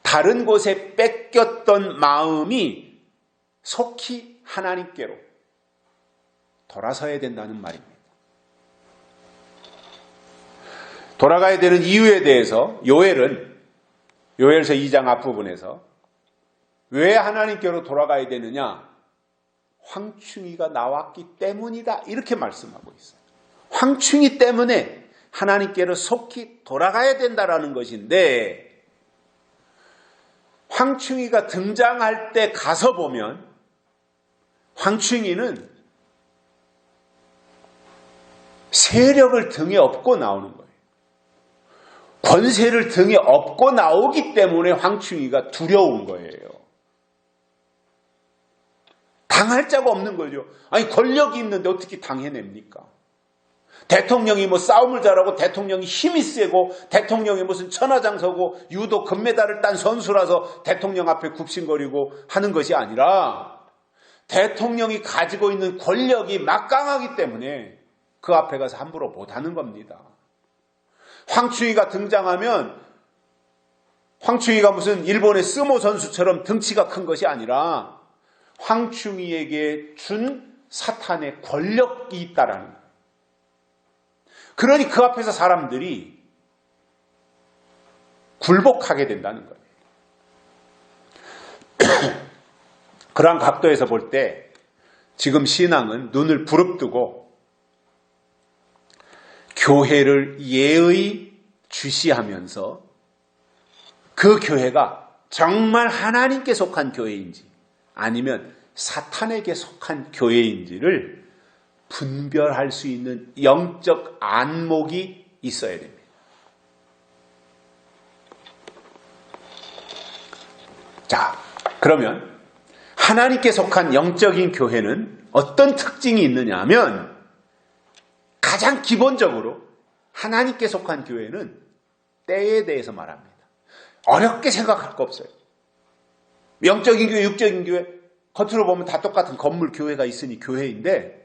다른 곳에 뺏겼던 마음이 속히 하나님께로 돌아서야 된다는 말입니다. 돌아가야 되는 이유에 대해서 요엘서 2장 앞부분에서 왜 하나님께로 돌아가야 되느냐? 황충이가 나왔기 때문이다. 이렇게 말씀하고 있어요. 황충이 때문에 하나님께로 속히 돌아가야 된다라는 것인데 황충이가 등장할 때 가서 보면 황충이는 세력을 등에 업고 나오는 거예요. 권세를 등에 업고 나오기 때문에 황충이가 두려운 거예요. 당할 자가 없는 거죠. 아니 권력이 있는데 어떻게 당해냅니까? 대통령이 뭐 싸움을 잘하고 대통령이 힘이 세고 대통령이 무슨 천하장서고 유도 금메달을 딴 선수라서 대통령 앞에 굽신거리고 하는 것이 아니라 대통령이 가지고 있는 권력이 막강하기 때문에 그 앞에 가서 함부로 못하는 겁니다. 황충이가 등장하면 황충이가 무슨 일본의 스모 선수처럼 등치가 큰 것이 아니라 황충이에게 준 사탄의 권력이 있다라는 거예요. 그러니 그 앞에서 사람들이 굴복하게 된다는 거예요. 그러한 각도에서 볼 때 지금 신앙은 눈을 부릅뜨고 교회를 예의 주시하면서 그 교회가 정말 하나님께 속한 교회인지 아니면 사탄에게 속한 교회인지를 분별할 수 있는 영적 안목이 있어야 됩니다. 자, 그러면 하나님께 속한 영적인 교회는 어떤 특징이 있느냐 하면 가장 기본적으로 하나님께 속한 교회는 때에 대해서 말합니다. 어렵게 생각할 거 없어요. 영적인 교회, 육적인 교회 겉으로 보면 다 똑같은 건물 교회가 있으니 교회인데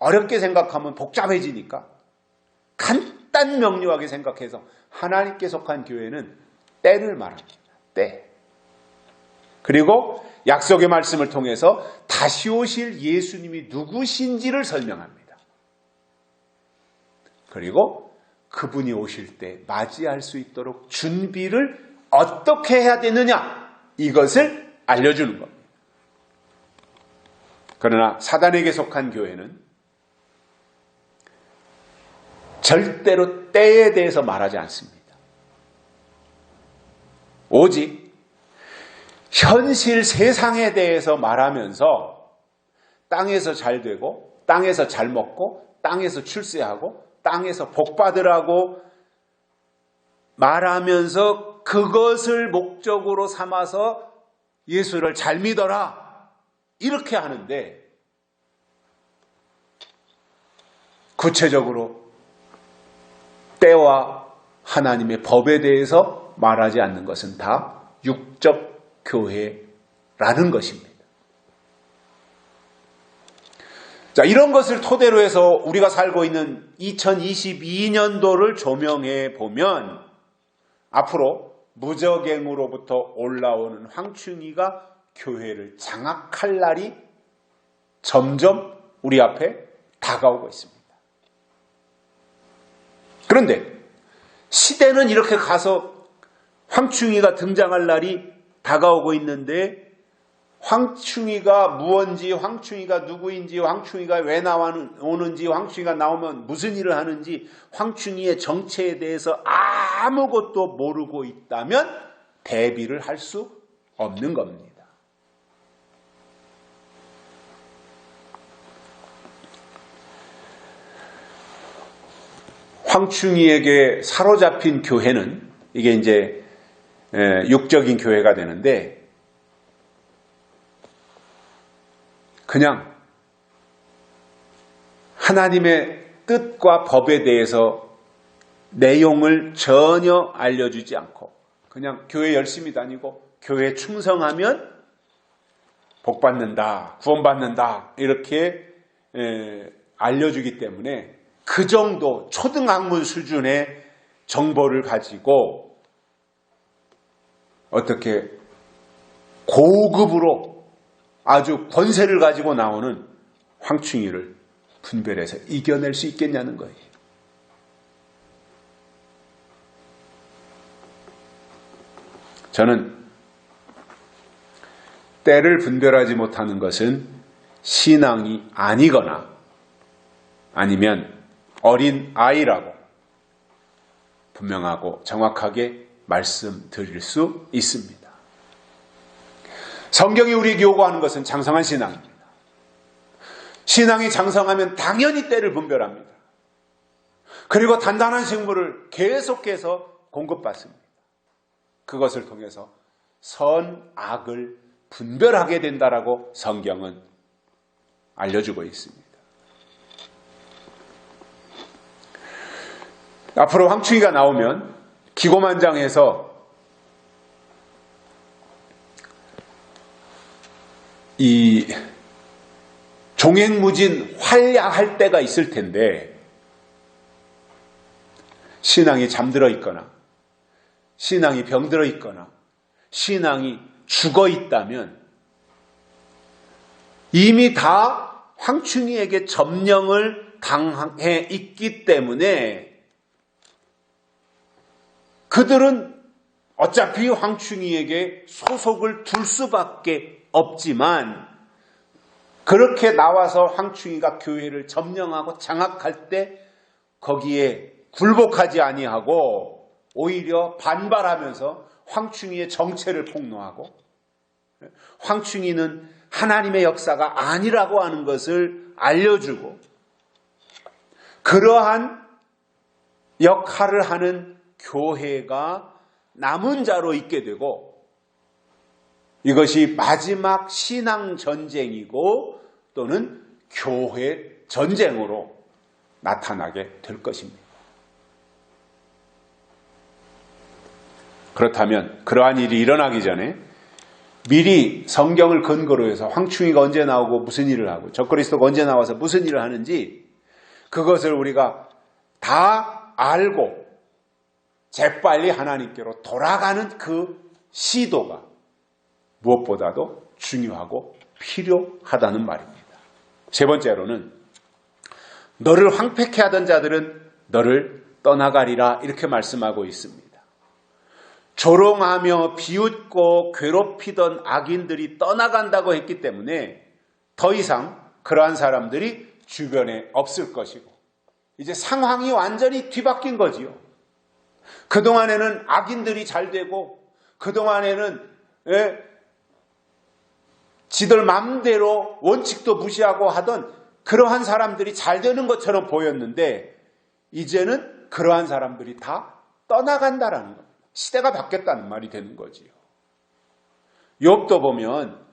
어렵게 생각하면 복잡해지니까 간단 명료하게 생각해서 하나님께 속한 교회는 때를 말합니다. 때. 그리고 약속의 말씀을 통해서 다시 오실 예수님이 누구신지를 설명합니다. 그리고 그분이 오실 때 맞이할 수 있도록 준비를 어떻게 해야 되느냐, 이것을 알려주는 겁니다. 그러나 사단에게 속한 교회는 절대로 때에 대해서 말하지 않습니다. 오직 현실 세상에 대해서 말하면서 땅에서 잘 되고 땅에서 잘 먹고 땅에서 출세하고 땅에서 복 받으라고 말하면서 그것을 목적으로 삼아서 예수를 잘 믿어라, 이렇게 하는데 구체적으로 때와 하나님의 법에 대해서 말하지 않는 것은 다 육적 교회라는 것입니다. 자, 이런 것을 토대로 해서 우리가 살고 있는 2022년도를 조명해 보면 앞으로 무적행으로부터 올라오는 황충이가 교회를 장악할 날이 점점 우리 앞에 다가오고 있습니다. 그런데 시대는 이렇게 가서 황충이가 등장할 날이 다가오고 있는데 황충이가 무언지, 황충이가 누구인지, 황충이가 왜 나오는지, 황충이가 나오면 무슨 일을 하는지, 황충이의 정체에 대해서 아무것도 모르고 있다면 대비를 할 수 없는 겁니다. 황충이에게 사로잡힌 교회는 이게 이제 육적인 교회가 되는데 그냥 하나님의 뜻과 법에 대해서 내용을 전혀 알려주지 않고 그냥 교회 열심히 다니고 교회 충성하면 복받는다, 구원받는다, 이렇게 알려주기 때문에 그 정도 초등학문 수준의 정보를 가지고 어떻게 고급으로 아주 권세를 가지고 나오는 황충이를 분별해서 이겨낼 수 있겠냐는 거예요. 저는 때를 분별하지 못하는 것은 신앙이 아니거나 아니면 어린 아이라고 분명하고 정확하게 말씀드릴 수 있습니다. 성경이 우리에게 요구하는 것은 장성한 신앙입니다. 신앙이 장성하면 당연히 때를 분별합니다. 그리고 단단한 식물을 계속해서 공급받습니다. 그것을 통해서 선, 악을 분별하게 된다라고 성경은 알려주고 있습니다. 앞으로 황충이가 나오면 기고만장해서 이 종횡무진 활약할 때가 있을 텐데 신앙이 잠들어 있거나 신앙이 병들어 있거나 신앙이 죽어 있다면 이미 다 황충이에게 점령을 당해 있기 때문에 그들은 어차피 황충이에게 소속을 둘 수밖에 없지만 그렇게 나와서 황충이가 교회를 점령하고 장악할 때 거기에 굴복하지 아니하고 오히려 반발하면서 황충이의 정체를 폭로하고 황충이는 하나님의 역사가 아니라고 하는 것을 알려주고 그러한 역할을 하는 교회가 남은 자로 있게 되고 이것이 마지막 신앙 전쟁이고 또는 교회 전쟁으로 나타나게 될 것입니다. 그렇다면 그러한 일이 일어나기 전에 미리 성경을 근거로 해서 황충이가 언제 나오고 무슨 일을 하고 적그리스도가 언제 나와서 무슨 일을 하는지 그것을 우리가 다 알고 재빨리 하나님께로 돌아가는 그 시도가 무엇보다도 중요하고 필요하다는 말입니다. 세 번째로는 너를 황폐케 하던 자들은 너를 떠나가리라 이렇게 말씀하고 있습니다. 조롱하며 비웃고 괴롭히던 악인들이 떠나간다고 했기 때문에 더 이상 그러한 사람들이 주변에 없을 것이고 이제 상황이 완전히 뒤바뀐 거지요. 그동안에는 악인들이 잘 되고 그동안에는 지들 마음대로 원칙도 무시하고 하던 그러한 사람들이 잘 되는 것처럼 보였는데 이제는 그러한 사람들이 다 떠나간다라는 겁니다. 시대가 바뀌었다는 말이 되는 거지요. 욥도 보면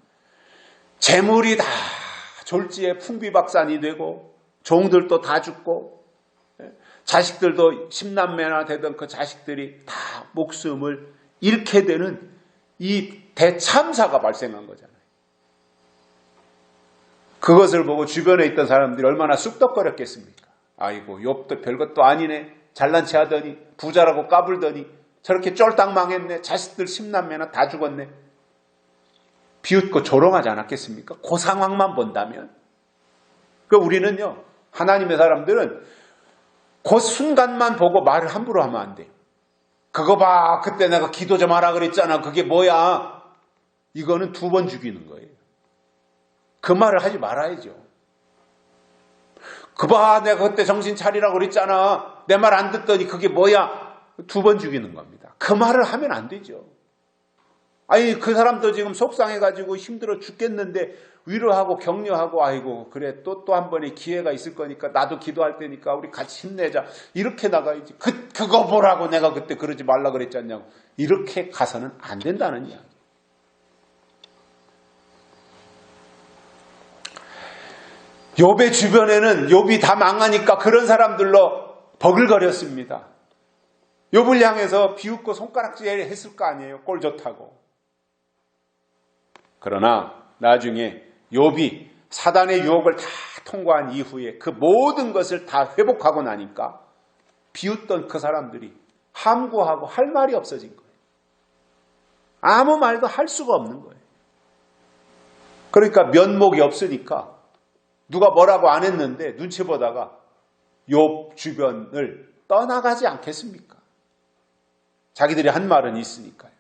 재물이 다 졸지에 풍비박산이 되고 종들도 다 죽고 자식들도 10남매나 되던 그 자식들이 다 목숨을 잃게 되는 이 대참사가 발생한 거잖아요. 그것을 보고 주변에 있던 사람들이 얼마나 쑥덕거렸겠습니까? 아이고 욥도 별것도 아니네. 잘난 체 하더니 부자라고 까불더니 저렇게 쫄딱 망했네. 자식들 10남매나 다 죽었네. 비웃고 조롱하지 않았겠습니까? 그 상황만 본다면. 우리는요. 하나님의 사람들은 그 순간만 보고 말을 함부로 하면 안 돼요. 그거 봐. 그때 내가 기도 좀 하라 그랬잖아. 그게 뭐야? 이거는 2번 죽이는 거예요. 그 말을 하지 말아야죠. 그 봐. 내가 그때 정신 차리라고 그랬잖아. 내 말 안 듣더니 그게 뭐야? 2번 죽이는 겁니다. 그 말을 하면 안 되죠. 아니 그 사람도 지금 속상해가지고 힘들어 죽겠는데 위로하고 격려하고 아이고 그래 또 한 번의 기회가 있을 거니까 나도 기도할 테니까 우리 같이 힘내자. 이렇게 나가야지. 그거 보라고 내가 그때 그러지 말라 그랬지 않냐고. 이렇게 가서는 안 된다는 이야기. 욥의 주변에는 욥이 다 망하니까 그런 사람들로 버글거렸습니다. 욥을 향해서 비웃고 손가락질 했을 거 아니에요. 꼴 좋다고. 그러나 나중에 욥이 사단의 유혹을 다 통과한 이후에 그 모든 것을 다 회복하고 나니까 비웃던 그 사람들이 함구하고 할 말이 없어진 거예요. 아무 말도 할 수가 없는 거예요. 그러니까 면목이 없으니까 누가 뭐라고 안 했는데 눈치 보다가 욥 주변을 떠나가지 않겠습니까? 자기들이 한 말은 있으니까요.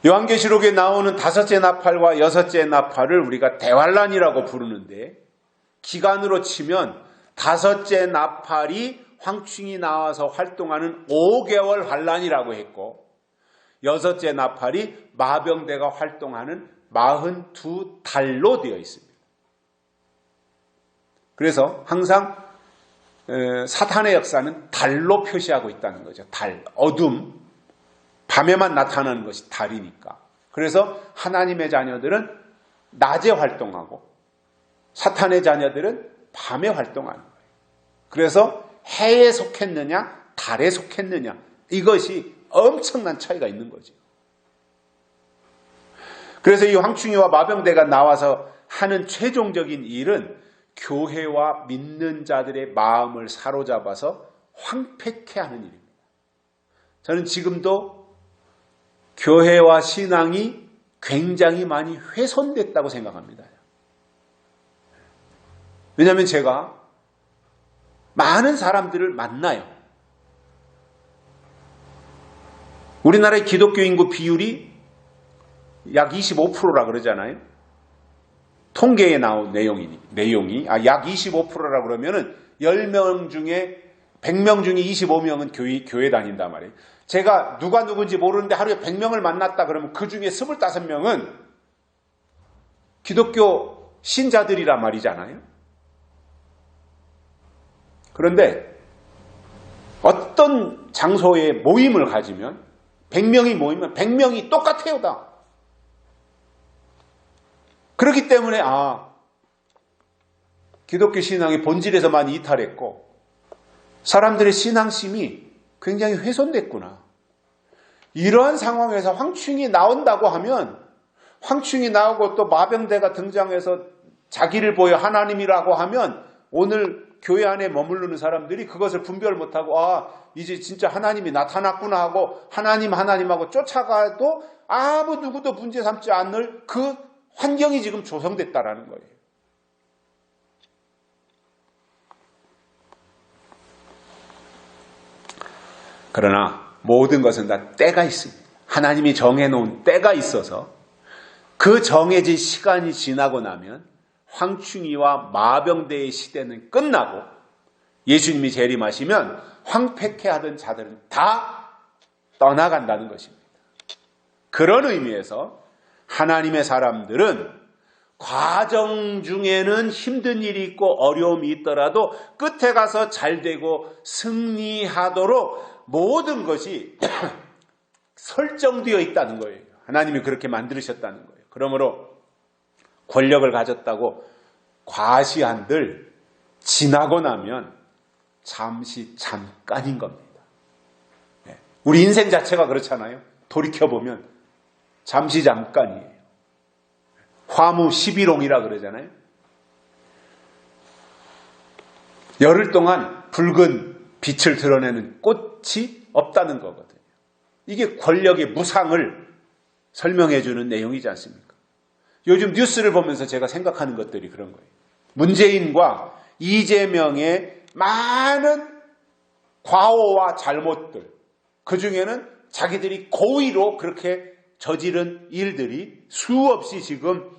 요한계시록에 나오는 5째 나팔과 6째 나팔을 우리가 대환란이라고 부르는데 기간으로 치면 5째 나팔이 황충이 나와서 활동하는 5개월 환란이라고 했고 6째 나팔이 마병대가 활동하는 42달로 되어 있습니다. 그래서 항상 사탄의 역사는 달로 표시하고 있다는 거죠. 달, 어둠, 밤에만 나타나는 것이 달이니까. 그래서 하나님의 자녀들은 낮에 활동하고 사탄의 자녀들은 밤에 활동하는 거예요. 그래서 해에 속했느냐 달에 속했느냐 이것이 엄청난 차이가 있는 거죠. 그래서 이 황충이와 마병대가 나와서 하는 최종적인 일은 교회와 믿는 자들의 마음을 사로잡아서 황폐케 하는 일입니다. 저는 지금도 교회와 신앙이 굉장히 많이 훼손됐다고 생각합니다. 왜냐하면 제가 많은 사람들을 만나요. 우리나라의 기독교 인구 비율이 약 25%라 그러잖아요. 통계에 나온 내용이 약 25%라 그러면은 10명 중에 100명 중에 25명은 교회 다닌단 말이에요. 제가 누가 누군지 모르는데 하루에 100명을 만났다 그러면 그 중에 25명은 기독교 신자들이란 말이잖아요. 그런데 어떤 장소에 모임을 가지면 100명이 모이면 100명이 똑같아요 다. 그렇기 때문에 기독교 신앙의 본질에서 많이 이탈했고 사람들의 신앙심이 굉장히 훼손됐구나. 이러한 상황에서 황충이 나온다고 하면 황충이 나오고 또 마병대가 등장해서 자기를 보여 하나님이라고 하면 오늘 교회 안에 머무르는 사람들이 그것을 분별 못하고 이제 진짜 하나님이 나타났구나 하고 하나님하고 쫓아가도 아무 누구도 문제 삼지 않을 그 환경이 지금 조성됐다라는 거예요. 그러나 모든 것은 다 때가 있습니다. 하나님이 정해놓은 때가 있어서 그 정해진 시간이 지나고 나면 황충이와 마병대의 시대는 끝나고 예수님이 재림하시면 황폐케하던 자들은 다 떠나간다는 것입니다. 그런 의미에서 하나님의 사람들은 과정 중에는 힘든 일이 있고 어려움이 있더라도 끝에 가서 잘 되고 승리하도록 모든 것이 설정되어 있다는 거예요. 하나님이 그렇게 만드셨다는 거예요. 그러므로 권력을 가졌다고 과시한들 지나고 나면 잠깐인 겁니다. 우리 인생 자체가 그렇잖아요. 돌이켜보면 잠깐이에요. 화무 11홍이라 그러잖아요. 열흘 동안 붉은 빛을 드러내는 꽃이 없다는 거거든요. 이게 권력의 무상을 설명해 주는 내용이지 않습니까? 요즘 뉴스를 보면서 제가 생각하는 것들이 그런 거예요. 문재인과 이재명의 많은 과오와 잘못들, 그 중에는 자기들이 고의로 그렇게 저지른 일들이 수없이 지금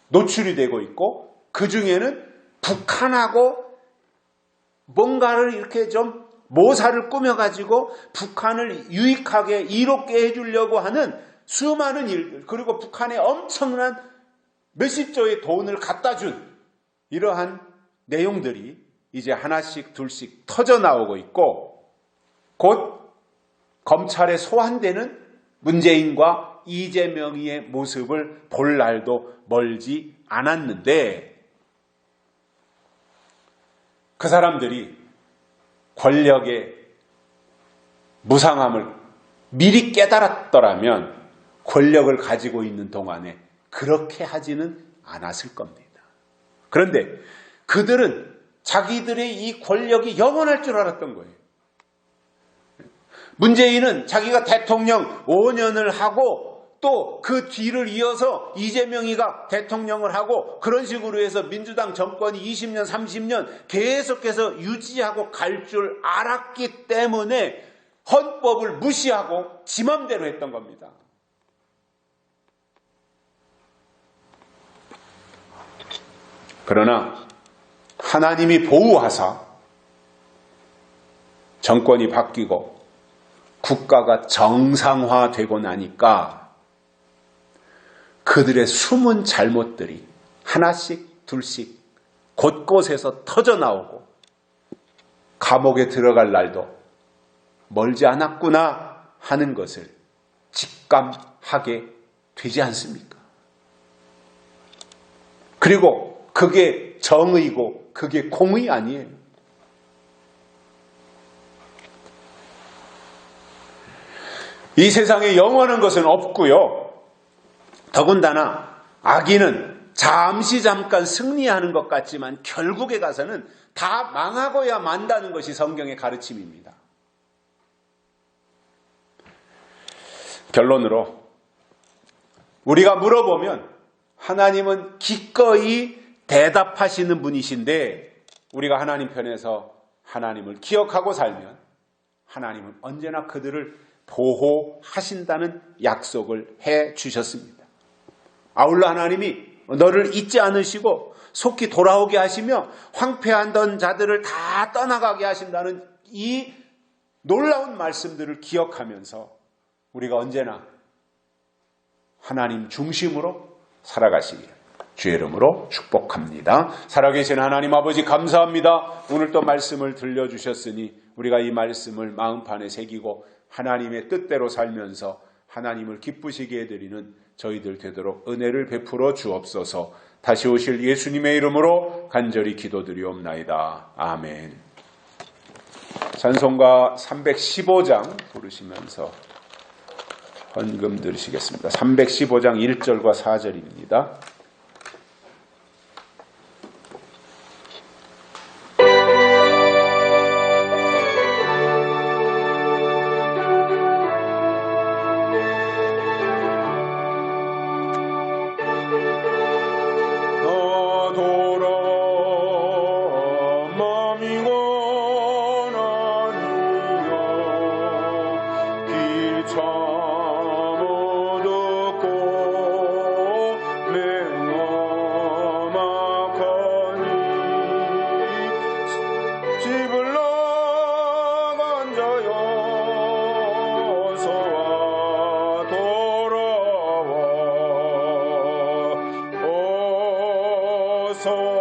노출이 되고 있고, 그 중에는 북한하고 뭔가를 이렇게 좀 모사를 꾸며가지고 북한을 유익하게 이롭게 해주려고 하는 수많은 일들, 그리고 북한에 엄청난 몇십조의 돈을 갖다 준 이러한 내용들이 이제 하나씩 둘씩 터져 나오고 있고, 곧 검찰에 소환되는 문재인과 이재명의 모습을 볼 날도 멀지 않았는데, 그 사람들이 권력의 무상함을 미리 깨달았더라면 권력을 가지고 있는 동안에 그렇게 하지는 않았을 겁니다. 그런데 그들은 자기들의 이 권력이 영원할 줄 알았던 거예요. 문재인은 자기가 대통령 5년을 하고 또 그 뒤를 이어서 이재명이가 대통령을 하고 그런 식으로 해서 민주당 정권이 20년, 30년 계속해서 유지하고 갈 줄 알았기 때문에 헌법을 무시하고 지 맘대로 했던 겁니다. 그러나 하나님이 보호하사 정권이 바뀌고 국가가 정상화되고 나니까 그들의 숨은 잘못들이 하나씩 둘씩 곳곳에서 터져나오고 감옥에 들어갈 날도 멀지 않았구나 하는 것을 직감하게 되지 않습니까? 그리고 그게 정의고 그게 공의 아니에요. 이 세상에 영원한 것은 없고요. 더군다나 악인은 잠깐 승리하는 것 같지만 결국에 가서는 다 망하고야 만다는 것이 성경의 가르침입니다. 결론으로 우리가 물어보면 하나님은 기꺼이 대답하시는 분이신데, 우리가 하나님 편에서 하나님을 기억하고 살면 하나님은 언제나 그들을 보호하신다는 약속을 해 주셨습니다. 아울러 하나님이 너를 잊지 않으시고 속히 돌아오게 하시며 황폐하던 자들을 다 떠나가게 하신다는 이 놀라운 말씀들을 기억하면서 우리가 언제나 하나님 중심으로 살아가시길 주의 이름으로 축복합니다. 살아계신 하나님 아버지 감사합니다. 오늘 또 말씀을 들려주셨으니 우리가 이 말씀을 마음판에 새기고 하나님의 뜻대로 살면서 하나님을 기쁘시게 해드리는 저희들 되도록 은혜를 베풀어 주옵소서. 다시 오실 예수님의 이름으로 간절히 기도드리옵나이다. 아멘. 찬송가 315장 부르시면서 헌금 드리시겠습니다. 315장 1절과 4절입니다. 주소서.